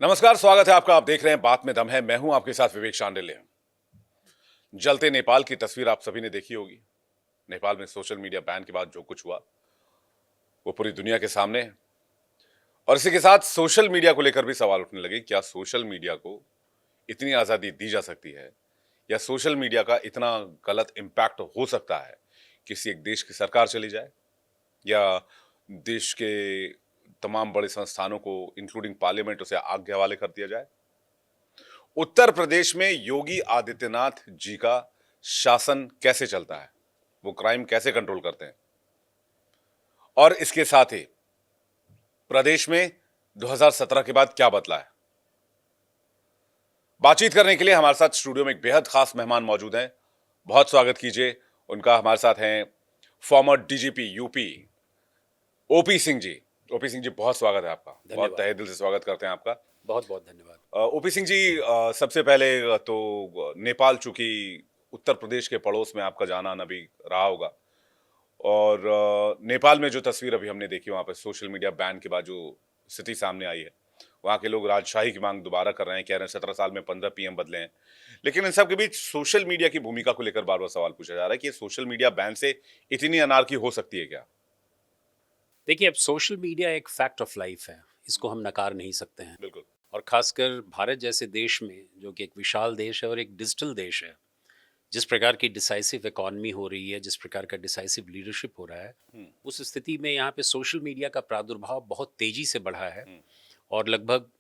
नमस्कार, स्वागत है आपका। आप देख रहे हैं बात में दम है। मैं हूं आपके साथ विवेक शांडिल्य। जलते नेपाल की तस्वीर आप सभी ने देखी होगी। नेपाल में सोशल मीडिया बैन के बाद जो कुछ हुआ वो पूरी दुनिया के सामने है। और इसी के साथ सोशल मीडिया को लेकर भी सवाल उठने लगे। क्या सोशल मीडिया को इतनी आजादी दी जा सकती है, या सोशल मीडिया का इतना गलत इंपैक्ट हो सकता है किसी एक देश की सरकार चली जाए, या देश के तमाम बड़े संस्थानों को इंक्लूडिंग पार्लियामेंट उसे आग के हवाले कर दिया जाए। उत्तर प्रदेश में योगी आदित्यनाथ जी का शासन कैसे चलता है, वो क्राइम कैसे कंट्रोल करते हैं, और इसके साथ ही प्रदेश में 2017 के बाद क्या बदला है। बातचीत करने के लिए हमारे साथ स्टूडियो में एक बेहद खास मेहमान मौजूद हैं। बहुत स्वागत कीजिए उनका। हमारे साथ हैं former DGP UP OP Singh ji. OP Singh ji, बहुत स्वागत है आपका। बहुत तहे दिल से स्वागत करते हैं आपका। बहुत बहुत धन्यवाद। ओपी सिंह जी, सबसे पहले तो नेपाल चूंकि उत्तर प्रदेश के पड़ोस में आपका जाना आना भी रहा होगा, और नेपाल में जो तस्वीर अभी हमने देखी वहां पे सोशल मीडिया बैन के बाद जो स्थिति सामने आई है, वहां के लोग राजशाही की मांग दोबारा कर रहे हैं। कह रहे हैं 17 साल में 15 पीएम बदले हैं। लेकिन इन सब के बीच सोशल मीडिया की भूमिका को लेकर बार बार सवाल पूछा जा रहा है कि सोशल मीडिया बैन से इतनी अनारकी हो सकती है क्या? देखिए, अब सोशल मीडिया एक फैक्ट ऑफ लाइफ है, इसको हम नकार नहीं सकते हैं। बिल्कुल। और खासकर भारत जैसे देश में, जो कि एक विशाल देश है और एक डिजिटल देश है, जिस प्रकार की डिसाइसिव इकॉनमी हो रही है, जिस प्रकार का डिसाइसिव लीडरशिप हो रहा है, हम्म। उस स्थिति में यहाँ पे सोशल मीडिया का प्रादुर्भाव बहुत तेजी से बढ़ा है। हम्म। और लगभग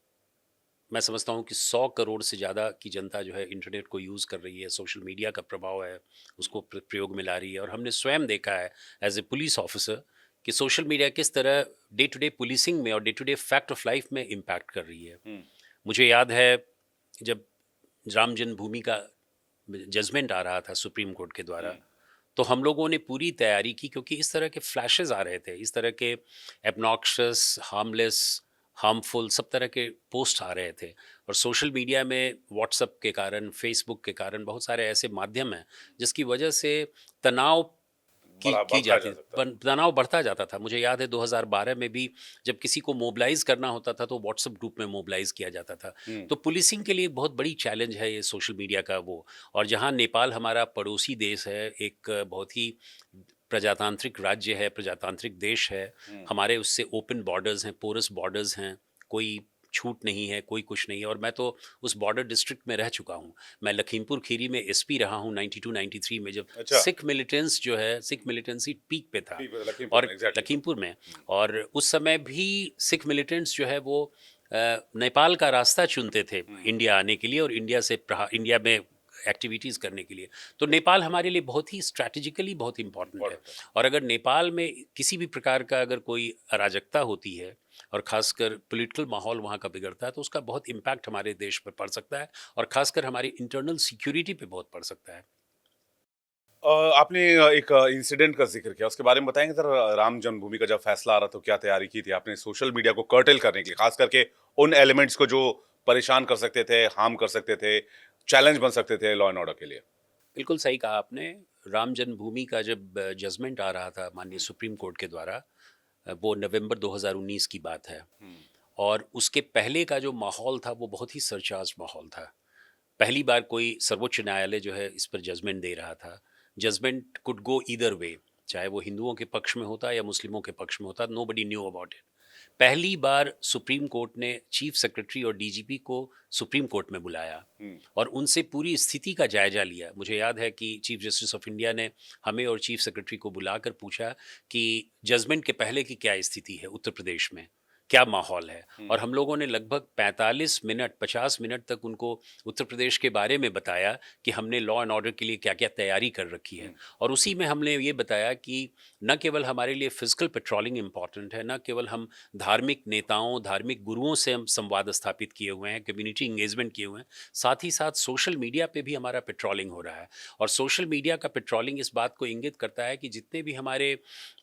मैं समझता हूँ कि 100 करोड़ से ज़्यादा की जनता जो है इंटरनेट को यूज़ कर रही है, सोशल मीडिया का प्रभाव है, उसको प्रयोग में ला रही है। और हमने स्वयं देखा है एज ए पुलिस ऑफिसर कि सोशल मीडिया किस तरह डे टू डे पुलिसिंग में और day to day fact of life में इम्पैक्ट कर रही है। हम्म। मुझे याद है जब राम जन्मभूमि का जजमेंट आ रहा था सुप्रीम कोर्ट के द्वारा, तो हम लोगों ने पूरी तैयारी की, क्योंकि इस तरह के फ्लैशेस आ रहे थे, इस तरह के एबनॉक्शस, हार्मलेस, हार्मफुल सब तरह के पोस्ट आ रहे थे। और सोशल मीडिया में व्हाट्सएप के कारण, फेसबुक के कारण बहुत सारे ऐसे माध्यम हैं जिसकी वजह से तनाव बड़ा की बढ़ता जाती जा सकता है। तनाव बढ़ता जाता था। मुझे याद है 2012 में भी जब किसी को मोबिलाइज करना होता था तो व्हाट्सएप ग्रुप में मोबिलाइज किया जाता था। हम्म। तो पुलिसिंग के लिए बहुत बड़ी चैलेंज है ये सोशल मीडिया का वो। और जहाँ नेपाल हमारा पड़ोसी देश है, एक बहुत ही प्रजातांत्रिक राज्य है, प्रजातांत्रिक देश है, हम्म। हमारे उससे ओपन बॉर्डर्स हैं, पोरस बॉर्डर्स हैं, कोई छूट नहीं है, कोई कुछ नहीं है। और मैं तो उस बॉर्डर डिस्ट्रिक्ट में रह चुका हूँ। मैं लखीमपुर खीरी में एसपी रहा हूँ 92-93 में, जब अच्छा। सिख मिलिटेंस जो है, सिख मिलिटेंसी पीक पे था। लखीमपुर और में एग्जैक्टली। लखीमपुर में, और उस समय भी सिख मिलिटेंट्स जो है वो नेपाल का रास्ता चुनते थे इंडिया आने के लिए, और इंडिया में एक्टिविटीज़ करने के लिए। तो नेपाल हमारे लिए बहुत ही स्ट्रैटेजिकली बहुत इंपॉर्टेंट है। और अगर नेपाल में किसी भी प्रकार का अगर कोई अराजकता होती है, और ख़ासकर पॉलिटिकल माहौल वहाँ का बिगड़ता है, तो उसका बहुत इम्पैक्ट हमारे देश पर पड़ सकता है, और ख़ासकर हमारी इंटरनल सिक्योरिटी पे बहुत पड़ सकता है। आपने एक इंसिडेंट का जिक्र किया, उसके बारे में बताएंगे सर। राम जन्मभूमि का जब फैसला आ रहा तो क्या तैयारी की थी आपने सोशल मीडिया को कर्टेल करने के लिए, खास करके उन एलिमेंट्स को जो परेशान कर सकते थे, हार्म कर सकते थे, चैलेंज बन सकते थे लॉ एंड ऑर्डर के लिए? बिल्कुल सही कहा आपने। राम जन्मभूमि का जब जजमेंट आ रहा था माननीय सुप्रीम कोर्ट के द्वारा, वो नवंबर 2019 की बात है। और उसके पहले का जो माहौल था वो बहुत ही सरचार्ज माहौल था। पहली बार कोई सर्वोच्च न्यायालय जो है इस पर जजमेंट दे रहा था। Judgement could go either way, चाहे वो हिंदुओं के पक्ष में होता या मुस्लिमों के पक्ष में होता, nobody knew about it. पहली बार सुप्रीम कोर्ट ने चीफ सेक्रेटरी और डीजीपी को सुप्रीम कोर्ट में बुलाया और उनसे पूरी स्थिति का जायजा लिया। मुझे याद है कि चीफ जस्टिस ऑफ इंडिया ने हमें और चीफ सेक्रेटरी को बुलाकर पूछा कि जजमेंट के पहले की क्या स्थिति है उत्तर प्रदेश में, क्या माहौल है। और हम लोगों ने लगभग 45 मिनट 50 मिनट तक उनको उत्तर प्रदेश के बारे में बताया कि हमने लॉ एंड ऑर्डर के लिए क्या क्या तैयारी कर रखी है। और उसी में हमने ये बताया कि न केवल हमारे लिए फिजिकल पेट्रोलिंग इम्पॉर्टेंट है, न केवल हम धार्मिक नेताओं, धार्मिक गुरुओं से हम संवाद स्थापित किए हुए हैं, कम्युनिटी इंगेजमेंट किए हुए हैं, साथ ही साथ सोशल मीडिया पे भी हमारा पेट्रोलिंग हो रहा है। और सोशल मीडिया का पेट्रोलिंग इस बात को इंगित करता है कि जितने भी हमारे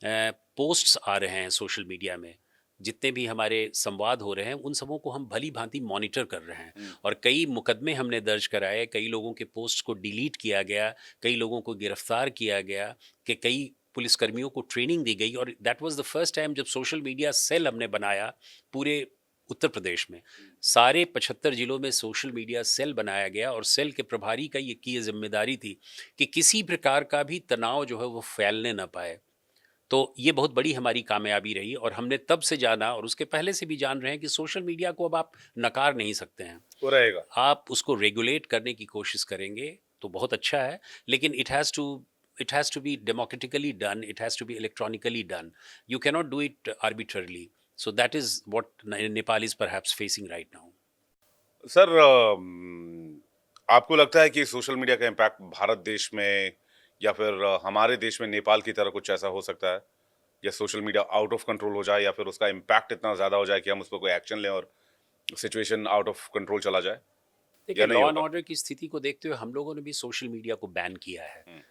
पोस्ट्स आ रहे हैं सोशल मीडिया में, जितने भी हमारे संवाद हो रहे हैं, उन सबों को हम भली भांति मॉनिटर कर रहे हैं। और कई मुकदमे हमने दर्ज कराए, कई लोगों के पोस्ट को डिलीट किया गया, कई लोगों को गिरफ्तार किया गया, कि कई पुलिसकर्मियों को ट्रेनिंग दी गई। और that was the first time जब सोशल मीडिया सेल हमने बनाया पूरे उत्तर प्रदेश में सारे 75 जिलों में सोशल मीडिया सेल बनाया गया और सेल के प्रभारी का ये जिम्मेदारी थी कि किसी प्रकार का भी तनाव जो है वो फैलने ना पाए। तो ये बहुत बड़ी हमारी कामयाबी रही और हमने तब से जाना और उसके पहले से भी जान रहे हैं कि सोशल मीडिया को अब आप नकार नहीं सकते हैं। वो रहेगा। आप उसको रेगुलेट करने की कोशिश करेंगे तो बहुत अच्छा है, लेकिन it has to be democratically done, it has to be electronically done. You cannot do it arbitrarily. So that is what Nepal is perhaps facing right now. Sir, आपको लगता है कि सोशल मीडिया का इम्पैक्ट भारत देश में या फिर हमारे देश में नेपाल की तरह कुछ ऐसा हो सकता है, या social media out of control हो जाए, या फिर उसका इम्पैक्ट इतना ज़्यादा हो जाए कि हम उस पर कोई एक्शन लें और सिचुएशन आउट ऑफ कंट्रोल चला जाए, देखिए, या नहीं लॉ एंड होगा? ऑर्डर की स्थिति को देखते हुए हम लोगों ने भी सोशल मीडिया को बैन किया है। हम्म।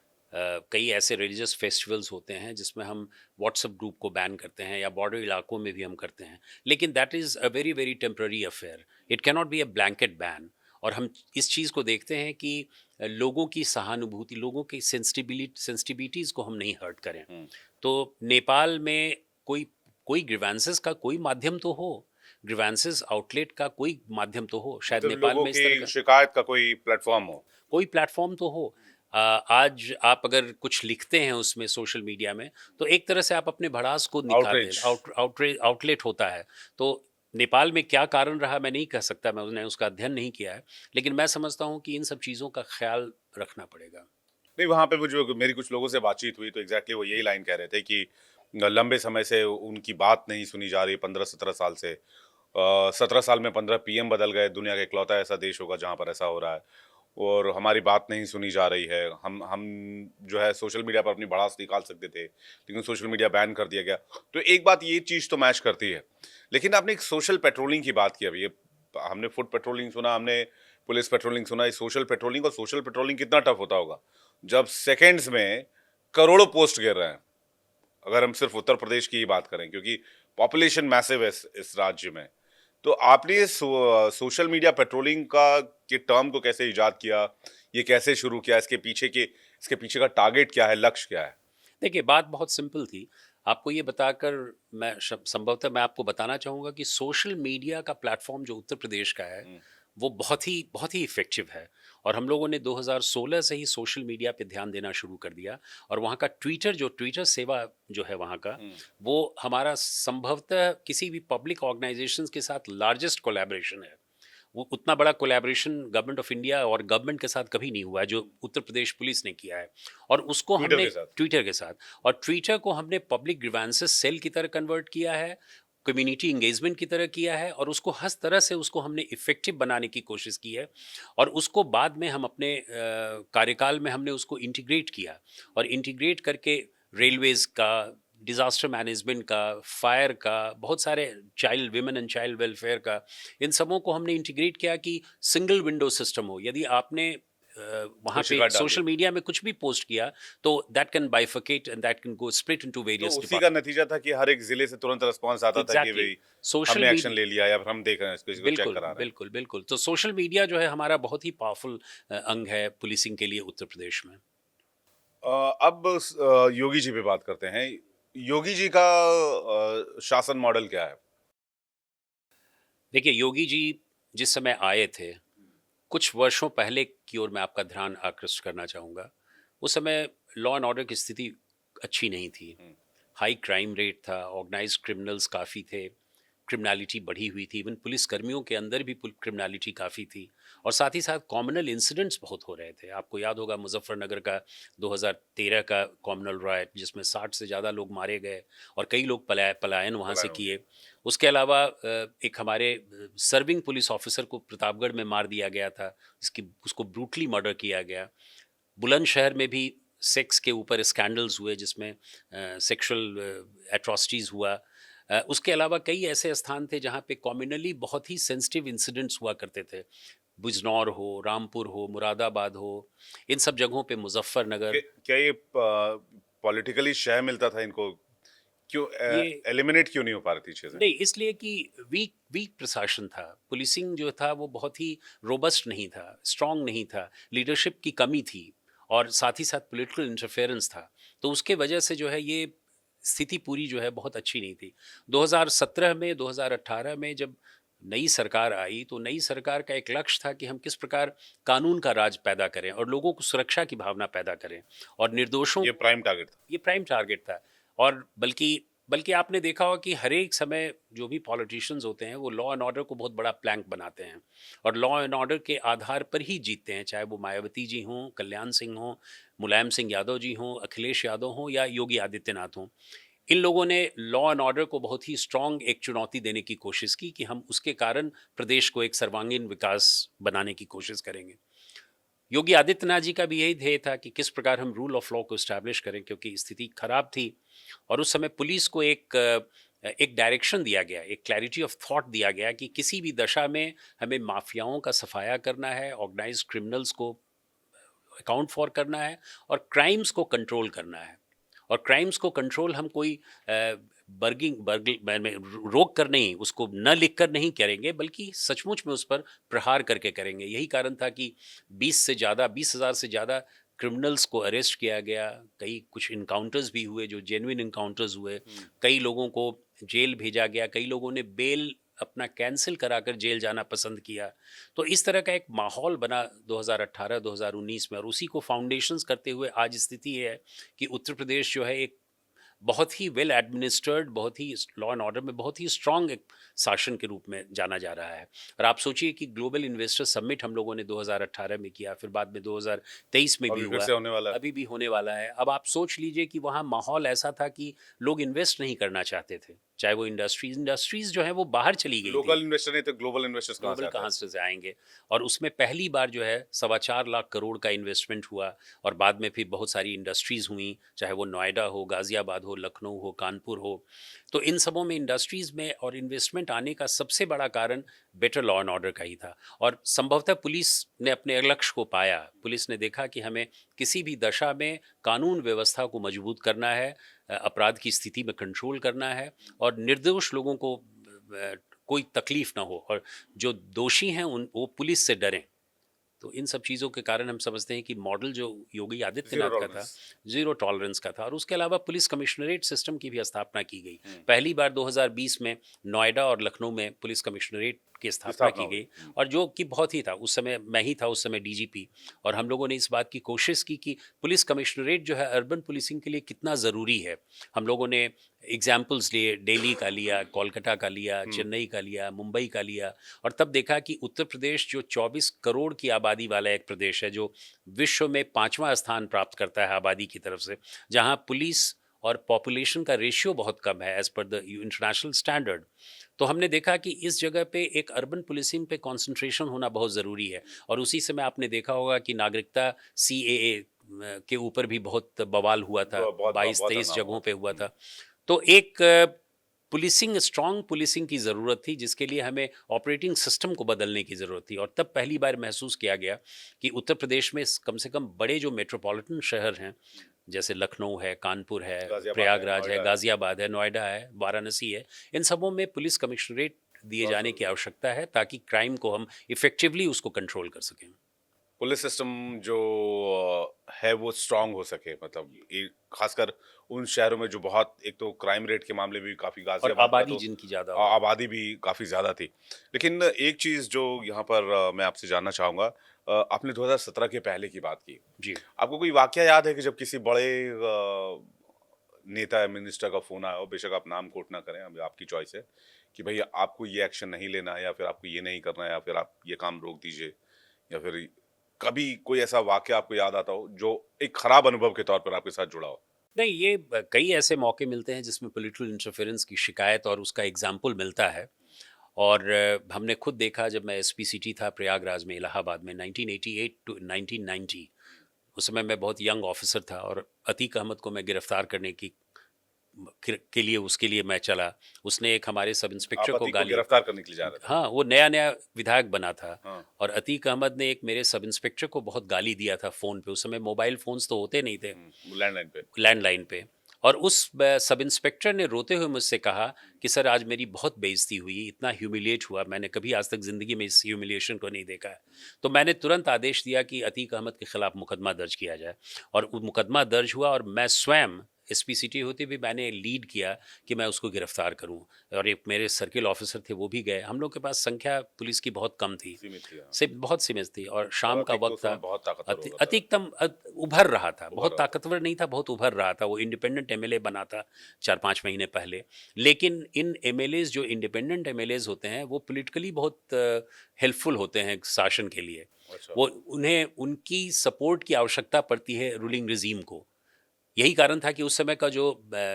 कई ऐसे रिलीजियस फेस्टिवल्स होते हैं जिसमें हम व्हाट्सएप ग्रुप को बैन करते हैं या बॉर्डर इलाकों में भी हम करते हैं, लेकिन that is a very very temporary affair. It can not be a blanket ban. और हम इस चीज़ को देखते हैं कि लोगों की सहानुभूति, लोगों की सेंसिटिविटीज़ को हम नहीं हर्ट करें। हम्म। तो नेपाल में कोई कोई ग्रीवेंसेस का कोई माध्यम तो हो, ग्रीवेंसेस आउटलेट का कोई माध्यम तो हो, शायद मतलब नेपाल लोगों में इस तरह की का शिकायत का कोई प्लेटफॉर्म हो। कोई प्लेटफॉर्म तो हो। आज आप अगर कुछ लिखते हैं उसमें सोशल मीडिया में, तो एक तरह से आप अपने भड़ास को निकालते हैं, आउटरीच। आउटलेट होता है। तो नेपाल में क्या कारण रहा मैं नहीं कह सकता, मैंने उसका अध्ययन नहीं किया है, लेकिन मैं समझता हूँ कि इन सब चीज़ों का ख्याल रखना पड़ेगा। नहीं, वहाँ पे वो जो मेरी कुछ लोगों से बातचीत हुई तो एग्जैक्टली वो यही लाइन कह रहे थे कि लंबे समय से उनकी बात नहीं सुनी जा रही, 15-17 साल से। 17 साल में 15 पीएम बदल गए, दुनिया का इकलौता ऐसा देश होगा जहाँ पर ऐसा हो रहा है, और हमारी बात नहीं सुनी जा रही है। हम जो है सोशल मीडिया पर अपनी भड़ास निकाल सकते थे, लेकिन सोशल मीडिया बैन कर दिया गया। तो एक बात ये चीज़ तो मैच करती है, लेकिन आपने एक सोशल पेट्रोलिंग की बात की अभी। ये हमने फुट पेट्रोलिंग सुना, हमने पुलिस पेट्रोलिंग सुना, ये सोशल पेट्रोलिंग। और सोशल पेट्रोलिंग कितना टफ होता होगा जब सेकेंड्स में करोड़ों पोस्ट गिर रहे हैं, अगर हम सिर्फ उत्तर प्रदेश की ही बात करें, क्योंकि पॉपुलेशन मैसिव है इस राज्य में। तो आपने ये सोशल मीडिया पेट्रोलिंग का के टर्म को कैसे इजाद किया, ये कैसे शुरू किया, इसके पीछे का टारगेट क्या है, लक्ष्य क्या है? देखिए, बात बहुत सिंपल थी। आपको ये बताकर संभवतः मैं आपको बताना चाहूँगा कि सोशल मीडिया का प्लेटफ़ॉर्म जो उत्तर प्रदेश का है, हम्म। वो बहुत ही इफ़ेक्टिव है। और हम लोगों ने 2016 से ही सोशल मीडिया पे ध्यान देना शुरू कर दिया और वहाँ का ट्विटर सेवा जो है वहाँ का, हम्म। वो हमारा संभवतः किसी भी पब्लिक ऑर्गनाइज़ेशंस के साथ लार्जेस्ट कोलैबोरेशन है। वो उतना बड़ा कोलैबोरेशन गवर्नमेंट ऑफ इंडिया और गवर्नमेंट के साथ कभी नहीं हुआ है जो उत्तर प्रदेश पुलिस ने किया है। और उसको ट्विटर हमने के साथ। ट्विटर के साथ, और ट्विटर को हमने पब्लिक ग्रीवेंसेस सेल की तरह कन्वर्ट किया है, कम्युनिटी इंगेजमेंट की तरह किया है, और उसको हर तरह से उसको हमने इफ़ेक्टिव बनाने की कोशिश की है। और उसको बाद में हम अपने कार्यकाल में हमने उसको इंटीग्रेट किया और इंटीग्रेट करके रेलवेज़ का, डिज़ास्टर मैनेजमेंट का, फायर का, बहुत सारे child women and child welfare का, इन सबों को हमने इंटीग्रेट किया कि सिंगल विंडो सिस्टम हो। यदि आपने वहाँ कोई पे शिकायत डाल दी, सोशल मीडिया में कुछ भी पोस्ट किया तो that can बाइफिकेट and that can go split into तो वेरियस उसी का नतीजा था कि हर एक जिले से तुरंत रिस्पांस आता था कि एग्जैक्टली। भाई सोशल हमने एक्शन मीडिया, ले लिया, या फिर हम देख रहे हैं इसको चेक बिल्कुल करा रहे हैं। बिल्कुल बिल्कुल। तो सोशल मीडिया जो है हमारा बहुत ही पावरफुल अंग है पुलिसिंग के लिए उत्तर प्रदेश में। अब योगी जी पे बात करते हैं। योगी जी का शासन मॉडल क्या है? देखिए, योगी जी जिस समय आए थे, कुछ वर्षों पहले की ओर मैं आपका ध्यान आकृष्ट करना चाहूँगा। उस समय लॉ एंड ऑर्डर की स्थिति अच्छी नहीं थी। हम्म। हाई क्राइम रेट था, ऑर्गेनाइज्ड क्रिमिनल्स काफ़ी थे, क्रिमिनलिटी बढ़ी हुई थी, इवन पुलिस कर्मियों के अंदर भी क्रिमिनलिटी काफ़ी थी, और साथ ही साथ कॉमनल इंसिडेंट्स बहुत हो रहे थे। आपको याद होगा मुजफ्फरनगर का 2013 का कॉमनल राइट, जिसमें 60 से ज़्यादा लोग मारे गए और कई लोग पलायन वहाँ से पलायन हो गया। किए। उसके अलावा एक हमारे सर्विंग पुलिस ऑफिसर को प्रतापगढ़ में मार दिया गया था, उसको ब्रूटली मर्डर किया गया। बुलंदशहर में भी सेक्स के ऊपर स्कैंडल्स हुए जिसमें सेक्सुअल एट्रॉसिटीज़ हुआ। उसके अलावा कई ऐसे स्थान थे जहाँ पे कम्युनली बहुत ही सेंसिटिव इंसिडेंट्स हुआ करते थे। बिजनौर हो, रामपुर हो, मुरादाबाद हो, इन सब जगहों पे, मुजफ्फरनगर। क्या ये पॉलिटिकली शय मिलता था इनको? क्यों ये एलिमिनेट क्यों नहीं हो पा रही थी चीजें? नहीं, इसलिए कि वीक वीक प्रशासन था। पुलिसिंग जो था वो बहुत ही रोबस्ट नहीं था, स्ट्रांग नहीं था, लीडरशिप की कमी थी, और साथ ही साथ पॉलिटिकल इंटरफेरेंस था। तो उसके वजह से जो है ये स्थिति पूरी जो है बहुत अच्छी नहीं थी। 2017 में, 2018 में जब नई सरकार आई तो नई सरकार का एक लक्ष्य था कि हम किस प्रकार कानून का राज पैदा करें और लोगों को सुरक्षा की भावना पैदा करें और निर्दोषों ये प्राइम टारगेट था। ये प्राइम टारगेट था। और बल्कि बल्कि आपने देखा होगा कि हर एक समय जो भी पॉलिटिशियंस होते हैं वो लॉ एंड ऑर्डर को बहुत बड़ा प्लैंक बनाते हैं और लॉ एंड ऑर्डर के आधार पर ही जीतते हैं, चाहे वो मायावती जी हों, कल्याण सिंह हों, मुलायम सिंह यादव जी हों, अखिलेश यादव हों या योगी आदित्यनाथ हों। इन लोगों ने लॉ एंड ऑर्डर को बहुत ही स्ट्रांग एक चुनौती देने की कोशिश की कि हम उसके कारण प्रदेश को एक सर्वांगीण विकास बनाने की कोशिश करेंगे। योगी आदित्यनाथ जी का भी यही ध्येय था कि किस प्रकार हम रूल ऑफ लॉ को इस्टेब्लिश करें, क्योंकि स्थिति खराब थी और उस समय पुलिस को एक डायरेक्शन दिया गया, एक क्लैरिटी ऑफ थॉट दिया गया कि किसी भी दशा में हमें माफियाओं का सफाया करना है, ऑर्गेनाइज्ड क्रिमिनल्स को अकाउंट फॉर करना है और क्राइम्स को कंट्रोल करना है। और क्राइम्स को कंट्रोल हम कोई बर्गिंग बर्गल में रोक कर नहीं, उसको न लिख कर नहीं करेंगे, बल्कि सचमुच में उस पर प्रहार करके करेंगे। यही कारण था कि 20,000 से ज़्यादा क्रिमिनल्स को अरेस्ट किया गया। कई कुछ इनकाउंटर्स भी हुए जो जेन्युइन इनकाउंटर्स हुए। कई लोगों को जेल भेजा गया, कई लोगों ने बेल अपना कैंसिल कराकर जेल जाना पसंद किया। तो इस तरह का एक माहौल बना 2018-2019 में और उसी को फाउंडेशंस करते हुए आज स्थिति ये है कि उत्तर प्रदेश जो है एक बहुत ही वेल एडमिनिस्टर्ड, बहुत ही लॉ एंड ऑर्डर में बहुत ही स्ट्रांग एक शासन के रूप में जाना जा रहा है। और आप सोचिए कि ग्लोबल इन्वेस्टर समिट हम लोगों ने 2018 में किया, फिर बाद में 2023 में भी अभी फिर हुआ, से होने वाला है। अभी भी होने वाला है। अब आप सोच लीजिए कि वहाँ माहौल ऐसा था कि लोग इन्वेस्ट नहीं करना चाहते थे, चाहे वो इंडस्ट्रीज जो है वो बाहर चली गई थी। लोकल इन्वेस्टर नहीं तो ग्लोबल इन्वेस्टर्स कहाँ से ग्लोबल आते हैं? कहाँ से आएंगे। और उसमें पहली बार जो है 4.25 लाख करोड़ का इन्वेस्टमेंट हुआ और बाद में फिर बहुत सारी इंडस्ट्रीज़ हुई, चाहे वो नोएडा हो, गाज़ियाबाद हो, लखनऊ हो, कानपुर हो। तो इन सबों में इंडस्ट्रीज़ में और इन्वेस्टमेंट आने का सबसे बड़ा कारण बेटर लॉ एंड ऑर्डर का ही था। और संभवतः पुलिस ने अपने लक्ष्य को पाया। पुलिस ने देखा कि हमें किसी भी दशा में कानून व्यवस्था को मजबूत करना है, अपराध की स्थिति में कंट्रोल करना है और निर्दोष लोगों को कोई तकलीफ ना हो और जो दोषी हैं उन वो पुलिस से डरें। तो इन सब चीज़ों के कारण हम समझते हैं कि मॉडल जो योगी जीरो आदित्यनाथ का था, टॉलरेंस। जीरो टॉलरेंस का था। और उसके अलावा पुलिस कमिश्नरेट सिस्टम की भी स्थापना की गई। पहली बार 2020 में नोएडा और लखनऊ में पुलिस कमिश्नरेट की स्थापना स्थापना की हुई। गई और जो कि बहुत ही था, उस समय मैं ही था, उस समय डीजीपी। और हम लोगों ने इस बात की कोशिश की कि पुलिस कमिश्नरेट जो है अर्बन पुलिसिंग के लिए कितना ज़रूरी है। हम लोगों ने एग्जाम्पल्स लिए, दिल्ली का लिया, कोलकाता का लिया, चेन्नई का लिया, मुंबई का लिया और तब देखा कि उत्तर प्रदेश जो 24 करोड़ की आबादी वाला एक प्रदेश है, जो विश्व में 5वां स्थान प्राप्त करता है आबादी की तरफ से, जहां पुलिस और पॉपुलेशन का रेशियो बहुत कम है as per the international standard. तो हमने देखा कि इस जगह पे एक अर्बन पुलिसिंग पे कंसंट्रेशन होना बहुत ज़रूरी है। और उसी समय आपने देखा होगा कि नागरिकता सीएए के ऊपर भी बहुत बवाल हुआ था, बहुत 22-23 हंगामा जगहों हुआ पे था। हुआ था। तो एक पुलिसिंग, स्ट्रांग पुलिसिंग की ज़रूरत थी, जिसके लिए हमें ऑपरेटिंग सिस्टम को बदलने की ज़रूरत थी। और तब पहली बार महसूस किया गया कि उत्तर प्रदेश में कम से कम बड़े जो मेट्रोपॉलिटन शहर हैं, जैसे लखनऊ है, कानपुर है, गाजियाबाद है, प्रयागराज है, नोएडा है। गाज़ियाबाद है, नोएडा है, वाराणसी है, इन सबों में पुलिस कमिश्नरेट दिए बहुत जाने की ज़रूरी। आवश्यकता है ताकि क्राइम को हम इफ़ेक्टिवली उसको कंट्रोल कर सकें। पुलिस सिस्टम जो है वो स्ट्रांग हो सके, मतलब खासकर उन शहरों में जो बहुत, एक तो क्राइम रेट के मामले में भी काफी, और गाजियाबाद का आबादी तो जिनकी ज़्यादा हो। आबादी भी काफी ज्यादा थी। लेकिन एक चीज जो यहाँ पर मैं आपसे जानना चाहूंगा, आपने 2017 के पहले की बात की। जी। आपको कोई वाकया याद है कि जब किसी बड़े नेता या मिनिस्टर का फोन आया हो, बेशक आप नाम कोट ना करें, अभी आपकी चॉइस है, कि भैया आपको ये एक्शन नहीं लेना है या फिर आपको ये नहीं करना है या फिर आप ये काम रोक दीजिए, या फिर कभी कोई ऐसा वाकया आपको याद आता हो जो एक खराब अनुभव के तौर पर आपके साथ जुड़ा हो? नहीं, ये कई ऐसे मौके मिलते हैं जिसमें पॉलिटिकल इंटरफेरेंस की शिकायत और उसका एग्जाम्पल मिलता है। और हमने खुद देखा जब मैं एसपी सिटी था प्रयागराज में, इलाहाबाद में 1988 टू 1990। उस समय मैं बहुत यंग ऑफिसर था और अतीक अहमद को मैं गिरफ्तार करने की के लिए उसके लिए मैं चला। उसने एक हमारे सब इंस्पेक्टर आप को अतीक को गाली। गिरफ्तार करने के लिए जा रहे थे? हाँ, वो नया-नया विधायक बना था। हाँ। और अतीक अहमद ने एक मेरे सब इंस्पेक्टर को बहुत गाली दिया था फ़ोन पे। उस समय मोबाइल फ़ोन्स तो होते नहीं थे, लैंडलाइन पे। लैंडलाइन पे। और उस सब इंस्पेक्टर ने रोते हुए मुझसे कहा कि सर आज मेरी बहुत बेइज्जती हुई, इतना ह्यूमिलिएट हुआ, मैंने कभी आज तक ज़िंदगी में इस ह्यूमिलिएशन को नहीं देखा है। तो मैंने तुरंत आदेश दिया कि अतीक अहमद के खिलाफ मुकदमा दर्ज किया जाए और वो मुकदमा दर्ज हुआ और मैं स्वयं एसपी सिटी होते भी मैंने लीड किया कि मैं उसको गिरफ्तार करूं, और एक मेरे सर्किल ऑफिसर थे वो भी गए। हम लोग के पास संख्या पुलिस की बहुत कम थी, सीमित थी, हाँ। से बहुत सीमित थी, और और शाम का अतीक तो वक्त उस था। समय बहुत ताकतवर होगा था, अधिकतम उभर रहा था, उभर बहुत रहा था। ताकतवर नहीं था, बहुत उभर रहा था। वो इंडिपेंडेंट एमएलए बना था 4-5 महीने पहले। लेकिन इन एमएलएज, जो इंडिपेंडेंट एमएलएज होते हैं, वो पॉलिटिकली बहुत हेल्पफुल होते हैं शासन के लिए। अच्छा। वो उन्हें उनकी सपोर्ट की आवश्यकता पड़ती है रूलिंग रिजीम को। यही कारण था कि उस समय का जो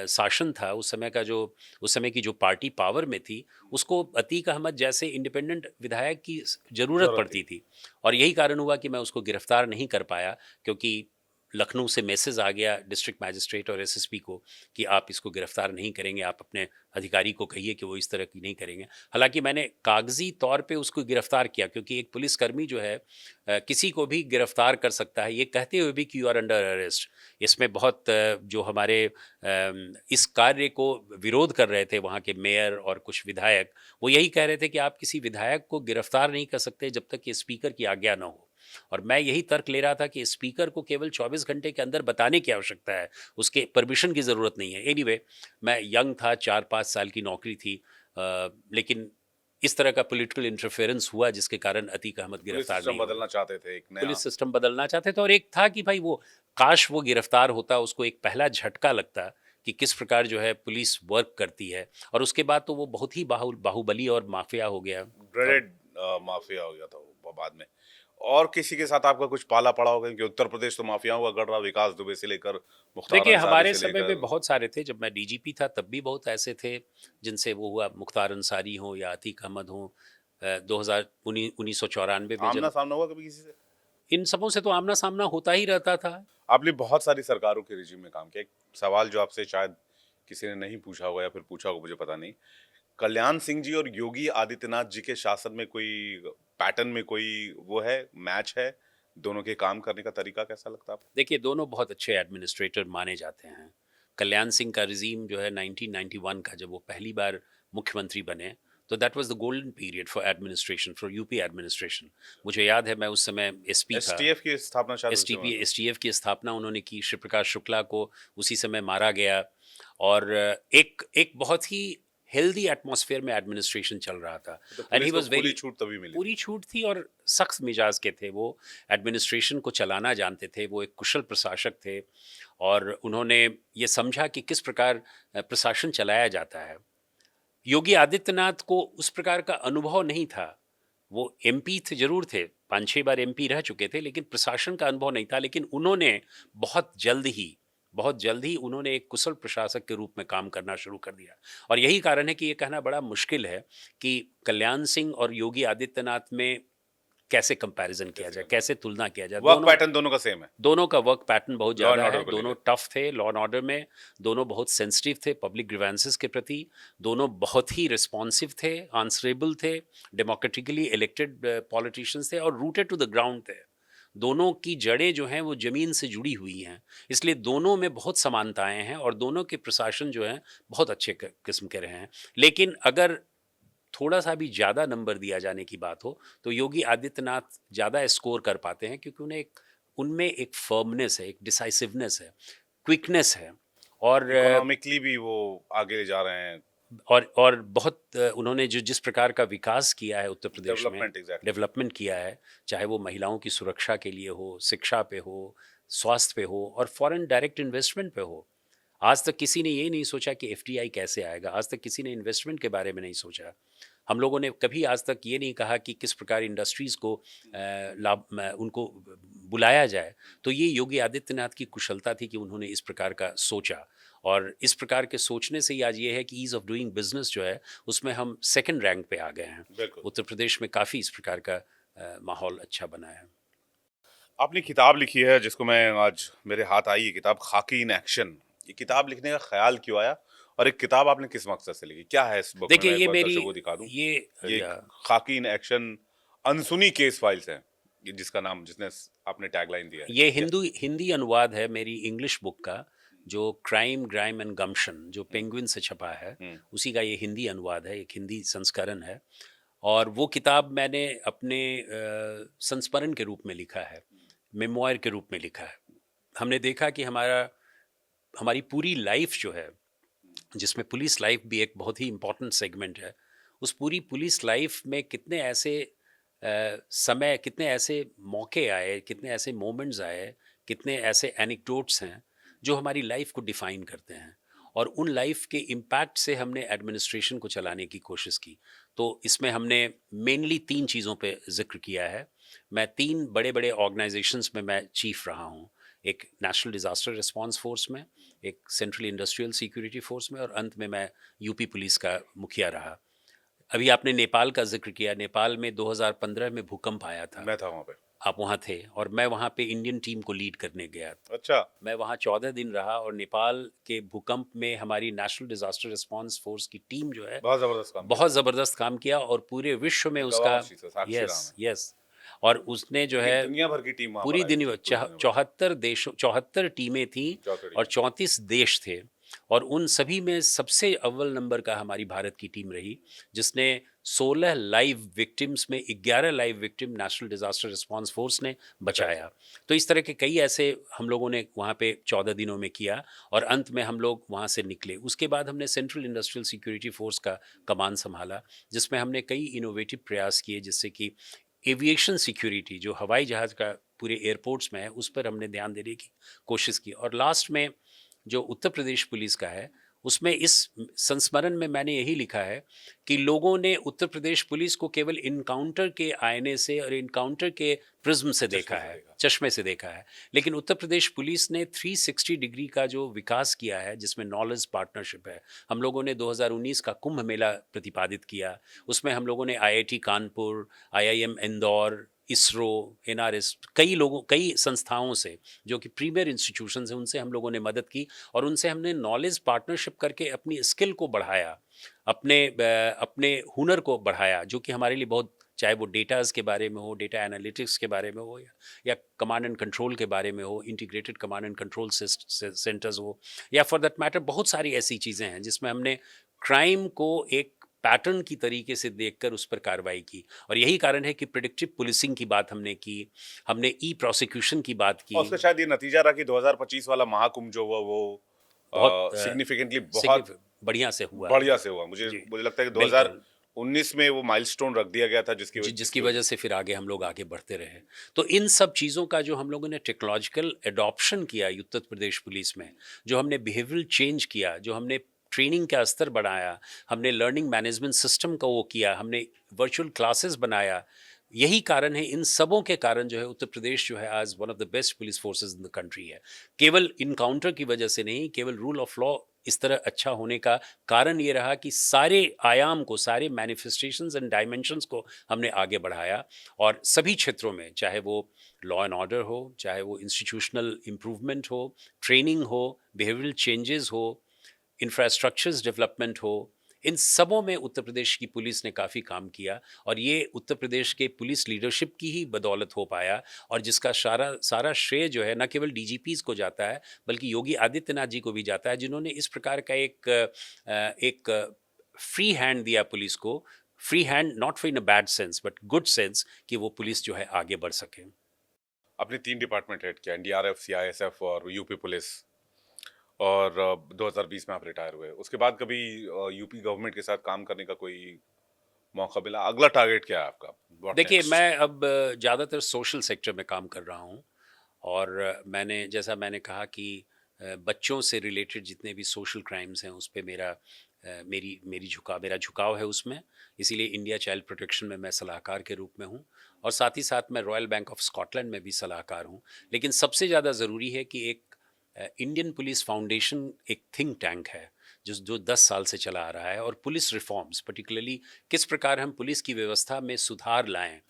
शासन था, उस समय की जो पार्टी पावर में थी, उसको अतीक अहमद जैसे इंडिपेंडेंट विधायक की ज़रूरत ज़रूरत थी। पड़ती थी। और यही कारण हुआ कि मैं उसको गिरफ्तार नहीं कर पाया, क्योंकि लखनऊ से मैसेज आ गया डिस्ट्रिक्ट मैजिस्ट्रेट और एसएसपी को कि आप इसको गिरफ्तार नहीं करेंगे, आप अपने अधिकारी को कहिए कि वो इस तरह की नहीं करेंगे। हालांकि मैंने कागजी तौर पे उसको गिरफ्तार किया, क्योंकि एक पुलिसकर्मी जो है किसी को भी गिरफ्तार कर सकता है, ये कहते हुए भी कि यू आर अंडर अरेस्ट। इसमें बहुत जो हमारे इस कार्य को विरोध कर रहे थे वहाँ के मेयर और कुछ विधायक, वो यही कह रहे थे कि आप किसी विधायक को गिरफ्तार नहीं कर सकते जब तक कि स्पीकर की आज्ञा न हो। और मैं यही तर्क ले रहा था कि स्पीकर को केवल 24 घंटे के अंदर बताने की आवश्यकता है, उसके परमिशन की ज़रूरत नहीं है। एनीवे, मैं यंग था, 4-5 साल की नौकरी थी, लेकिन इस तरह का पॉलिटिकल इंटरफेरेंस हुआ जिसके कारण अतीक अहमद पुलिस गिरफ्तार सिस्टम नहीं हो बदलना पाया। चाहते थे, एक नया। पुलिस सिस्टम बदलना चाहते थे, और एक था कि भाई वो काश वो गिरफ्तार होता, उसको एक पहला झटका लगता कि किस प्रकार जो है पुलिस वर्क करती है। और उसके बाद तो वो बहुत ही बाहुबली और माफिया हो गया। और ब्रेडेड माफिया हो गया था वो बाद में। और किसी के साथ आपका कुछ पाला पड़ा होगा, क्योंकि उत्तर प्रदेश तो माफियाओं का गढ़ रहा, विकास दुबे से लेकर मुख्तार देखिए, अंसारी हमारे से समय में लेकर। बहुत सारे थे। जब मैं डीजीपी था तब भी बहुत ऐसे थे जिनसे वो हुआ, मुख्तार अंसारी हो या अतीक अहमद हो। 1994 में आमना जब सामना हुआ कभी किसी से? इन सबों से तो आमना सामना होता ही रहता था। आपने बहुत सारी सरकारों के रिजीम में काम किया। एक सवाल जो आपसे शायद किसी ने नहीं पूछा होगा या फिर पूछा होगा, मुझे पता नहीं। कल्याण सिंह जी और योगी आदित्यनाथ जी के शासन में कोई पैटर्न में कोई वो है, मैच है? दोनों के काम करने का तरीका कैसा लगता है आपको? देखिए, दोनों बहुत अच्छे एडमिनिस्ट्रेटर माने जाते हैं। कल्याण सिंह का रिजीम जो है 1991 का, जब वो पहली बार मुख्यमंत्री बने, तो that was the golden period for administration, for UP administration. मुझे याद है, मैं उस समय एसपी था। एसटीएफ की स्थापना शायद उसी समय एसटीपी हुई। एसटीएफ की स्थापना उन्होंने की। श्री प्रकाश शुक्ला को उसी समय मारा गया। और एक एक बहुत ही हेल्दी एटमॉस्फेयर में एडमिनिस्ट्रेशन चल रहा था। तो एंड ही पुलिस को वाज खुली वेरी, छूट तभी मिली थी। पूरी छूट थी, और सख्त मिजाज के थे वो। एडमिनिस्ट्रेशन को चलाना जानते थे, वो एक कुशल प्रशासक थे। और उन्होंने ये समझा कि किस प्रकार प्रशासन चलाया जाता है। योगी आदित्यनाथ को उस प्रकार का अनुभव नहीं था। वो एमपी थे, जरूर थे, 5-6 बार एमपी रह चुके थे, लेकिन प्रशासन का अनुभव नहीं था। लेकिन उन्होंने बहुत जल्द ही बहुत जल्द ही उन्होंने एक कुशल प्रशासक के रूप में काम करना शुरू कर दिया। और यही कारण है कि ये कहना बड़ा मुश्किल है कि कल्याण सिंह और योगी आदित्यनाथ में कैसे कंपैरिजन किया कैसे जाए, कंपेयर? कैसे तुलना किया जाए। वर्क दोनों पैटर्न दोनों का सेम है, दोनों का वर्क पैटर्न बहुत लॉ एंड ज़्यादा ऑर्डर है। को दोनों लेकर। टफ थे लॉ एंड ऑर्डर में। दोनों बहुत सेंसिटिव थे पब्लिक ग्रीवेंसेस के प्रति। दोनों बहुत ही रिस्पॉन्सिव थे, आंसरेबल थे, डेमोक्रेटिकली इलेक्टेड पॉलिटिशियंस थे, और रूटेड टू द ग्राउंड थे। दोनों की जड़ें जो हैं वो ज़मीन से जुड़ी हुई हैं। इसलिए दोनों में बहुत समानताएं हैं, और दोनों के प्रशासन जो हैं बहुत अच्छे किस्म के रहे हैं। लेकिन अगर थोड़ा सा भी ज़्यादा नंबर दिया जाने की बात हो, तो योगी आदित्यनाथ ज़्यादा स्कोर कर पाते हैं, क्योंकि उनमें एक फर्मनेस है, एक डिसाइसिवनेस है, क्विकनेस है। और इकोनॉमिकली भी वो आगे जा रहे हैं। और बहुत उन्होंने जो जिस प्रकार का विकास किया है उत्तर प्रदेश में, डेवलपमेंट, एग्जैक्टली। डेवलपमेंट किया है, चाहे वो महिलाओं की सुरक्षा के लिए हो, शिक्षा पे हो, स्वास्थ्य पे हो, और फॉरेन डायरेक्ट इन्वेस्टमेंट पे हो। आज तक किसी ने ये नहीं सोचा कि एफडीआई कैसे आएगा। आज तक किसी ने इन्वेस्टमेंट के बारे में नहीं सोचा। हम लोगों ने कभी आज तक ये नहीं कहा कि किस प्रकार इंडस्ट्रीज़ को उनको बुलाया जाए। तो ये योगी आदित्यनाथ की कुशलता थी कि उन्होंने इस प्रकार का सोचा। और इस प्रकार के सोचने से ही आज ये है कि ईज़ ऑफ डूइंग बिजनेस जो है उसमें हम सेकंड रैंक पे आ गए हैं। बिल्कुल। उत्तर प्रदेश में काफ़ी इस प्रकार का माहौल अच्छा बना है। आपने किताब लिखी है जिसको मैं आज मेरे हाथ आई, ये किताब खाकी इन एक्शन। ये किताब लिखने का ख्याल क्यों आया, और एक किताब आपने किस मकसद से लिखी? क्या है इस बुक में? देखिए, मैं एक ये बार मेरी दर्शकों को दिखा दूं। ये ये या, खाकी इन एक्शन अनसुनी केस फाइल्स है, ये जिसका नाम, जिसने आपने टैगलाइन दिया है। ये क्या? हिंदी अनुवाद है मेरी इंग्लिश बुक का, जो क्राइम ग्राइम एंड गम्पशन, जो हम्म, पेंगुइन से छपा है, हम्म, उसी का ये हिंदी अनुवाद है, एक हिंदी संस्करण है। और वो किताब मैंने अपने संस्मरण के रूप में लिखा है, मेमोयर के रूप में लिखा है। हमने देखा कि हमारी पूरी लाइफ जो है, जिसमें पुलिस लाइफ भी एक बहुत ही इम्पोर्टेंट सेगमेंट है, उस पूरी पुलिस लाइफ में कितने ऐसे समय, कितने ऐसे मौके आए, कितने ऐसे मोमेंट्स आए, कितने ऐसे एनेक्डोट्स हैं जो हमारी लाइफ को डिफाइन करते हैं, और उन लाइफ के इम्पैक्ट से हमने एडमिनिस्ट्रेशन को चलाने की कोशिश की। तो इसमें हमने मेनली 3 चीज़ों पे ज़िक्र किया है। मैं 3 बड़े-बड़े ऑर्गेनाइजेशंस में मैं चीफ रहा हूँ। एक नेशनल डिज़ास्टर रिस्पॉन्स फ़ोर्स में, एक सेंट्रल इंडस्ट्रियल सिक्योरिटी फ़ोर्स में, और अंत में मैं यूपी पुलिस का मुखिया रहा। अभी आपने नेपाल का ज़िक्र किया। नेपाल में 2015 में भूकंप आया था। मैं था वहां पे। आप वहाँ थे, और मैं वहाँ पे इंडियन टीम को लीड करने गया। अच्छा। मैं वहाँ 14 दिन रहा, और नेपाल के भूकंप में हमारी नेशनल डिज़ास्टर रिस्पॉन्स फ़ोर्स की टीम जो है, बहुत जबरदस्त काम किया बहुत आपने। ज़बरदस्त काम किया, और पूरे विश्व में मैं गवाह उसका उस चीज का, साक्षी रहा यस, मैं। यस। और उसने जो पूरी है दुनिया भर की टीम वहां पर पूरी आई थी, दुनिया पूरी दुनिया भर। 74 देशों, 74 टीमें थीं, चौथी और टीम। 34 देश थे, और उन सभी में सबसे अव्वल नंबर का हमारी भारत की टीम रही, जिसने 16 लाइव विक्टिम्स में 11 live victim national disaster response force ने बचाए। बचाया। तो इस तरह के कई ऐसे हम लोगों ने वहाँ पे 14 दिनों में किया, और अंत में हम लोग वहाँ से निकले। उसके बाद हमने सेंट्रल इंडस्ट्रियल सिक्योरिटी फ़ोर्स का कमान सँभाला, जिसमें हमने कई इनोवेटिव प्रयास किए, जिससे कि एविएशन सिक्योरिटी, जो हवाई जहाज़ का पूरे एयरपोर्ट्स में है, उस पर हमने ध्यान देने की कोशिश की। और लास्ट में जो उत्तर प्रदेश पुलिस का है, उसमें इस संस्मरण में मैंने यही लिखा है कि लोगों ने उत्तर प्रदेश पुलिस को केवल इनकाउंटर के आईने से और इनकाउंटर के प्रिज्म से देखा चश्मे से है, देखा। चश्मे से देखा है। लेकिन उत्तर प्रदेश पुलिस ने 360 डिग्री का जो विकास किया है, जिसमें नॉलेज पार्टनरशिप है। हम लोगों ने 2019 का कुंभ मेला प्रतिपादित किया। उसमें हम लोगों ने IIT Kanpur, IIM Indore, ISRO, NRS, कई लोगों, कई संस्थाओं से, जो कि प्रीमियर इंस्टीट्यूशंस हैं, उनसे हम लोगों ने मदद की, और उनसे हमने नॉलेज पार्टनरशिप करके अपनी स्किल को बढ़ाया, अपने हुनर को बढ़ाया, जो कि हमारे लिए बहुत, चाहे वो डेटाज़ के बारे में हो, डेटा एनालिटिक्स के बारे में हो, या कमांड एंड कंट्रोल के बारे में हो, integrated command and control centres हो, या फॉर दैट मैटर बहुत सारी ऐसी चीज़ें हैं जिसमें हमने क्राइम को एक पैटर्न की तरीके से देखकर उस पर कार्रवाई की। और यही कारण है कि प्रिडिक्टिव पुलिसिंग की बात हमने की, हमने ई प्रोसिक्यूशन की बात और की। उसका शायद ये नतीजा रहा कि 2025 वाला महाकुंभ जो हुआ वो बहुत सिग्निफिकेंटली बहुत सिग्निफिक बढ़िया से हुआ। बढ़िया से हुआ। मुझे जी, मुझे लगता है कि बिल्कुल। 2019 में वो माइलस्टोन रख दिया गया था, जिसकी जिसकी जिसकी वजह वजह से फिर आगे हम लोग आगे बढ़ते रहे। तो इन सब चीज़ों का जो हम लोगों ने टेक्नोलॉजिकल एडॉप्शन किया उत्तर प्रदेश पुलिस में, जो हमने बिहेवियरल चेंज किया, जो हमने ट्रेनिंग का स्तर बढ़ाया, हमने लर्निंग मैनेजमेंट सिस्टम का वो किया, हमने वर्चुअल क्लासेस बनाया, यही कारण है, इन सबों के कारण जो है उत्तर प्रदेश जो है आज one of the best police forces in the country है। केवल इनकाउंटर की वजह से नहीं, केवल रूल ऑफ लॉ इस तरह अच्छा होने का कारण ये रहा कि सारे आयाम को, सारे मैनिफेस्टेशंस एंड डायमेंशंस को हमने आगे बढ़ाया, और सभी क्षेत्रों में, चाहे वो लॉ एंड ऑर्डर हो, चाहे वो इंस्टीट्यूशनल इम्प्रूवमेंट हो, ट्रेनिंग हो, बिहेवियरल चेंजेस हो, इंफ्रास्ट्रक्चर्स डेवलपमेंट हो, इन सबों में उत्तर प्रदेश की पुलिस ने काफ़ी काम किया, और ये उत्तर प्रदेश के पुलिस लीडरशिप की ही बदौलत हो पाया, और जिसका सारा सारा श्रेय जो है न केवल डीजीपीज़ को जाता है, बल्कि योगी आदित्यनाथ जी को भी जाता है, जिन्होंने इस प्रकार का एक फ्री हैंड दिया पुलिस को। Free hand not in a bad sense but good sense, कि वो पुलिस जो है आगे बढ़ सके। आपने 3 डिपार्टमेंट हेड किया, एनडीआरएफ, सीआईएसएफ और यूपी पुलिस, और 2020 में आप रिटायर हुए। उसके बाद कभी यूपी गवर्नमेंट के साथ काम करने का कोई मौका मिला? अगला टारगेट क्या है आपका? व्हाट देखिए, नेक्स्ट? मैं अब ज़्यादातर सोशल सेक्टर में काम कर रहा हूँ, और जैसा मैंने कहा कि बच्चों से रिलेटेड जितने भी सोशल क्राइम्स हैं, उस पे मेरा झुकाव है उसमें। इसीलिए इंडिया चाइल्ड प्रोटेक्शन में मैं सलाहकार के रूप में हूँ, और साथ ही साथ मैं रॉयल बैंक ऑफ स्कॉटलैंड में भी सलाहकार हूँ। लेकिन सबसे ज़्यादा ज़रूरी है कि एक इंडियन पुलिस फाउंडेशन एक थिंक टैंक है, जो 10 साल से चला आ रहा है, और पुलिस रिफॉर्म्स, पर्टिकुलरली किस प्रकार हम पुलिस की व्यवस्था में सुधार लाएं,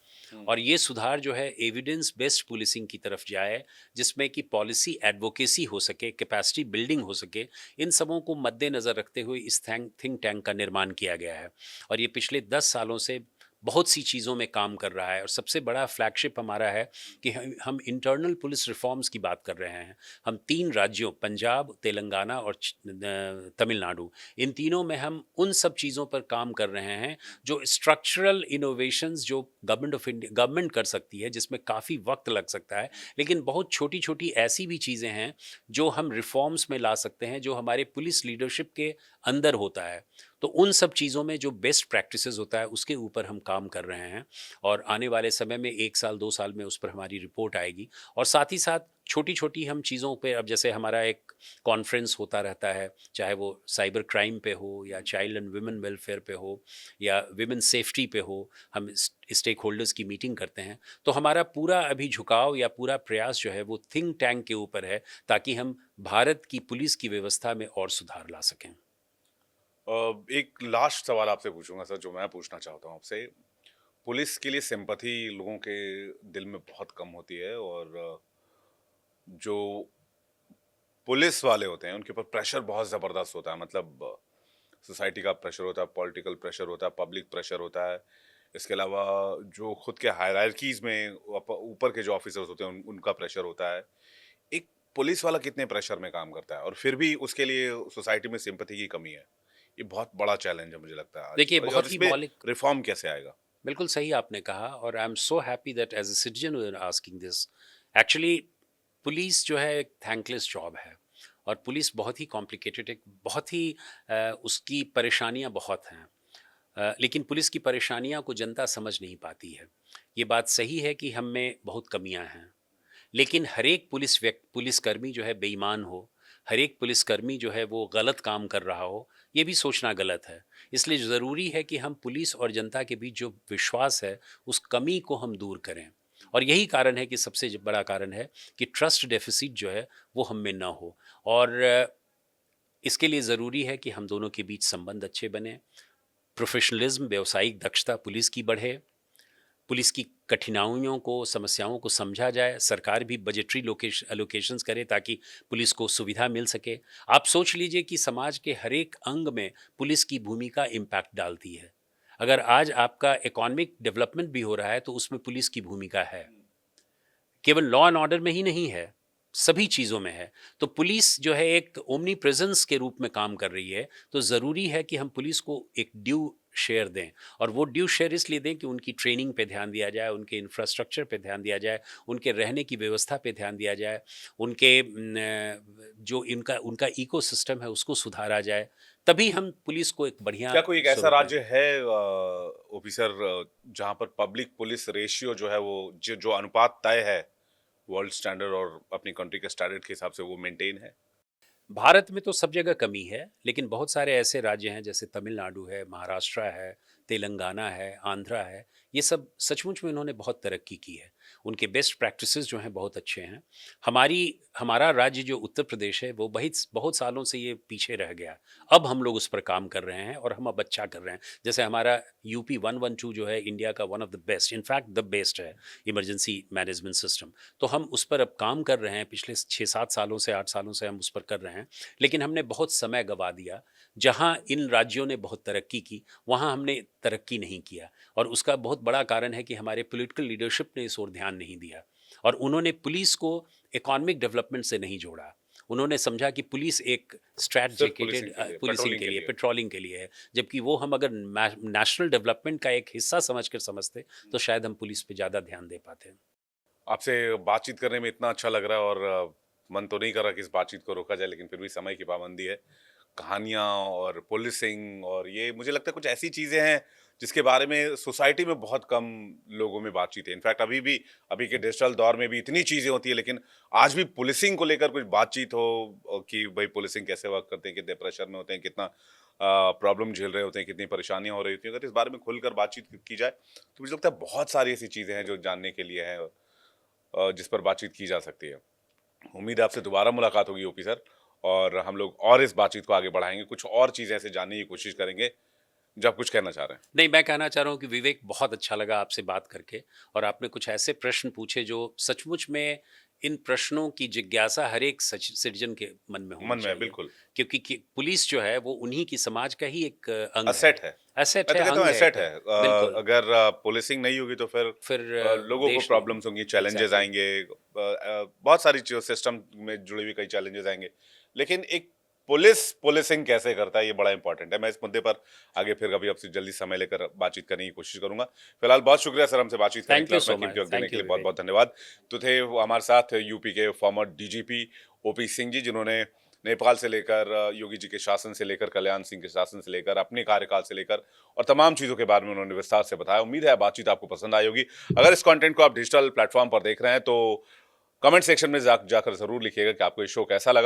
और ये सुधार जो है एविडेंस बेस्ड पुलिसिंग की तरफ जाए, जिसमें कि पॉलिसी एडवोकेसी हो सके, कैपेसिटी बिल्डिंग हो सके। इन सबों को मद्देनज़र रखते हुए इस थिंक टैंक का निर्माण किया गया है, और ये पिछले 10 सालों से बहुत सी चीज़ों में काम कर रहा है और सबसे बड़ा फ्लैगशिप हमारा है कि हम इंटरनल पुलिस रिफॉर्म्स की बात कर रहे हैं। हम 3 राज्यों पंजाब, तेलंगाना और तमिलनाडु, इन तीनों में हम उन सब चीज़ों पर काम कर रहे हैं जो स्ट्रक्चरल इनोवेशंस जो गवर्नमेंट कर सकती है, जिसमें काफ़ी वक्त लग सकता है, लेकिन बहुत छोटी छोटी ऐसी भी चीज़ें हैं जो हम रिफॉर्म्स में ला सकते हैं, जो हमारे पुलिस लीडरशिप के अंदर होता है। तो उन सब चीज़ों में जो बेस्ट प्रैक्टिसेस होता है उसके ऊपर हम काम कर रहे हैं और आने वाले समय में 1 साल 2 साल में उस पर हमारी रिपोर्ट आएगी। और साथ ही साथ छोटी-छोटी हम चीज़ों पे, अब जैसे हमारा एक कॉन्फ्रेंस होता रहता है, चाहे वो साइबर क्राइम पे हो या चाइल्ड एंड वुमेन वेलफेयर पे हो या विमेन सेफ्टी पे हो, हम स्टेक होल्डर्स की मीटिंग करते हैं। तो हमारा पूरा अभी झुकाव या पूरा प्रयास जो है वो थिंक टैंक के ऊपर है, ताकि हम भारत की पुलिस की व्यवस्था में और सुधार ला सकें। एक लास्ट सवाल आपसे पूछूंगा सर, जो मैं पूछना चाहता हूँ आपसे। पुलिस के लिए सिंपैथी लोगों के दिल में बहुत कम होती है, और जो पुलिस वाले होते हैं उनके ऊपर प्रेशर बहुत ज़बरदस्त होता है। मतलब सोसाइटी का प्रेशर होता है, पॉलिटिकल प्रेशर होता है, पब्लिक प्रेशर होता है। इसके अलावा जो खुद के हायरार्कीज़ में ऊपर के जो ऑफिसर्स होते हैं उनका प्रेशर होता है। एक पुलिस वाला कितने प्रेशर में काम करता है, और फिर भी उसके लिए सोसाइटी में सिंपैथी की कमी है। ये बहुत बड़ा चैलेंज है मुझे लगता है आज, देखिए, और बहुत ही इसमें मौलिक, रिफॉर्म कैसे आएगा? बिल्कुल सही आपने कहा और I am so happy that as a citizen you are asking this. Actually police जो है एक थैंकलेस जॉब है और पुलिस बहुत ही कॉम्प्लिकेटेड, एक बहुत ही उसकी परेशानियां बहुत हैं। लेकिन पुलिस की परेशानियां को जनता समझ नहीं पाती है। ये बात सही है कि हम में बहुत कमियां हैं, लेकिन हर एक पुलिसकर्मी जो है बेईमान हो, हर एक पुलिसकर्मी जो है वो गलत काम कर रहा हो, ये भी सोचना गलत है। इसलिए ज़रूरी है कि हम पुलिस और जनता के बीच जो विश्वास है, उस कमी को हम दूर करें। और यही कारण है कि सबसे बड़ा कारण है कि ट्रस्ट डेफ़िसिट जो है, वो हम में ना हो। और इसके लिए ज़रूरी है कि हम दोनों के बीच संबंध अच्छे बने, प्रोफ़ेशनलिज़्म, व्यावसायिक दक्षता पुलिस की बढ़े, पुलिस की कठिनाइयों को, समस्याओं को समझा जाए, सरकार भी बजटरी एलोकेशंस करे ताकि पुलिस को सुविधा मिल सके। आप सोच लीजिए कि समाज के हर एक अंग में पुलिस की भूमिका इम्पैक्ट डालती है। अगर आज आपका इकोनॉमिक डेवलपमेंट भी हो रहा है तो उसमें पुलिस की भूमिका है। केवल लॉ एंड ऑर्डर में ही नहीं है, सभी चीज़ों में है। तो पुलिस जो है एक ओमनी प्रेजेंस के रूप में काम कर रही है, तो ज़रूरी है कि हम पुलिस को एक ड्यू शेयर दें। और वो ड्यू शेयर इसलिए दें कि उनकी ट्रेनिंग पे ध्यान दिया जाए, उनके इंफ्रास्ट्रक्चर पे ध्यान दिया जाए, उनके रहने की व्यवस्था पे ध्यान दिया जाए, उनके जो इनका उनका इकोसिस्टम है उसको सुधारा जाए, तभी हम पुलिस को एक बढ़िया क्या कोई एक ऐसा स्वरूप में। राज्य है ऑफिसर, जहां पर पब्लिक पुलिस रेशियो जो है वो जो अनुपात तय है वर्ल्ड स्टैंडर्ड और अपनी कंट्री के स्टैंडर्ड के हिसाब से, वो मेंटेन है? भारत में तो सब जगह कमी है, लेकिन बहुत सारे ऐसे राज्य हैं जैसे तमिलनाडु है, महाराष्ट्र है, तेलंगाना है, आंध्रा है। ये सब सचमुच में उन्होंने बहुत तरक्की की है। उनके बेस्ट प्रैक्टिसेस जो हैं बहुत अच्छे हैं। हमारा राज्य जो उत्तर प्रदेश है वो बहुत बहुत सालों से ये पीछे रह गया। अब हम लोग उस पर काम कर रहे हैं और हम अब अच्छा कर रहे हैं। जैसे हमारा यूपी 112 जो है इंडिया का one of the best, in fact the best है, इमरजेंसी मैनेजमेंट सिस्टम। तो हम उस पर अब काम कर रहे हैं, पिछले 6-7 सालों से 8 सालों से हम उस पर कर रहे हैं। लेकिन हमने बहुत समय गँवा दिया। जहाँ इन राज्यों ने बहुत तरक्की की, वहाँ हमने तरक्की नहीं किया और उसका बहुत बड़ा कारण है कि हमारे पॉलिटिकल लीडरशिप ने इस ओर ध्यान नहीं दिया और उन्होंने पुलिस को इकोनॉमिक डेवलपमेंट से नहीं जोड़ा। उन्होंने समझा कि पुलिस एक सिर्फ स्ट्रैटेजिकेटेड पुलिसिंग के लिए, पुलिसिंग पेट्रोलिंग के के लिए, लिए? पेट्रोलिंग के लिए है, जबकि वो हम अगर नेशनल डेवलपमेंट का एक हिस्सा समझकर समझते, तो शायद हम पुलिस पे ज़्यादा ध्यान दे पाते। आपसे बातचीत करने में इतना अच्छा लग रहा है, और मन तो नहीं कर रहा कि इस बातचीत को रोका जाए, लेकिन फिर भी समय की पाबंदी है। कहानियाँ और पुलिसिंग, और ये मुझे लगता है कुछ ऐसी चीज़ें हैं जिसके बारे में सोसाइटी में बहुत कम लोगों में बातचीत है। इनफैक्ट अभी के डिजिटल दौर में भी इतनी चीज़ें होती है, लेकिन आज भी पुलिसिंग को लेकर कुछ बातचीत हो, कि भाई पुलिसिंग कैसे वर्क करते हैं, कितने प्रेशर में होते हैं, कितना प्रॉब्लम झेल रहे होते हैं, कितनी परेशानियाँ हो रही होती हैं। अगर इस बारे में खुलकर बातचीत की जाए, तो मुझे लगता है बहुत सारी ऐसी चीज़ें हैं जो जानने के लिए हैं, जिस पर बातचीत की जा सकती है। उम्मीद है आपसे दोबारा मुलाकात होगी ओपी सर, और हम लोग और इस बातचीत को आगे बढ़ाएँगे, कुछ और चीज़ें ऐसे जानने की कोशिश करेंगे, जो आप कुछ कहना चाह रहे हैं। नहीं, मैं कहना चाह रहा हूँ कि विवेक, बहुत अच्छा लगा आपसे बात करके और आपने कुछ ऐसे प्रश्न पूछे जो सचमुच में, इन प्रश्नों की जिज्ञासा हर एक सिटीजन के मन में होनी मन में है, चाहिए। बिल्कुल। क्योंकि पुलिस जो है वो उन्हीं की समाज का ही एक अंग है। असेट है। एसेट मैं तो है, कहता हूँ अंग एसेट है। है। बिल्कुल। अगर पुलिसिंग नहीं होगी तो फिर फिर लोगों को देश नहीं। प्रॉब्लम्स होंगी, चैलेंजेस एग्ज़ैक्टली। आएंगे, बहुत सारी चीज़ सिस्टम में जुड़ी हुई कई चैलेंजेस आएंगे। लेकिन एक पुलिसिंग कैसे करता है ये बड़ा इंपॉर्टेंट है। मैं इस मुद्दे पर आगे फिर कभी आपसे जल्दी समय लेकर बातचीत करने की कोशिश करूंगा। फिलहाल बहुत शुक्रिया सर हमसे बातचीत करने थैंक के लिए, यू अपना सो कीमती मच। वक्त देने थैंक के यू लिए बहुत विवेक। बहुत धन्यवाद। तो थे वो हमारे साथ यूपी के फॉर्मर डीजीपी ओपी सिंह जी, जिन्होंने नेपाल से लेकर योगी जी के शासन से लेकर कल्याण सिंह के शासन से लेकर अपने कार्यकाल से लेकर और तमाम चीजों के बारे में उन्होंने विस्तार से बताया। उम्मीद है बातचीत आपको पसंद आई होगी। अगर इस कंटेंट को आप डिजिटल प्लेटफॉर्म पर देख रहे हैं तो कमेंट सेक्शन में जाकर जरूर लिखिएगा कि आपको ये शो कैसा लगा।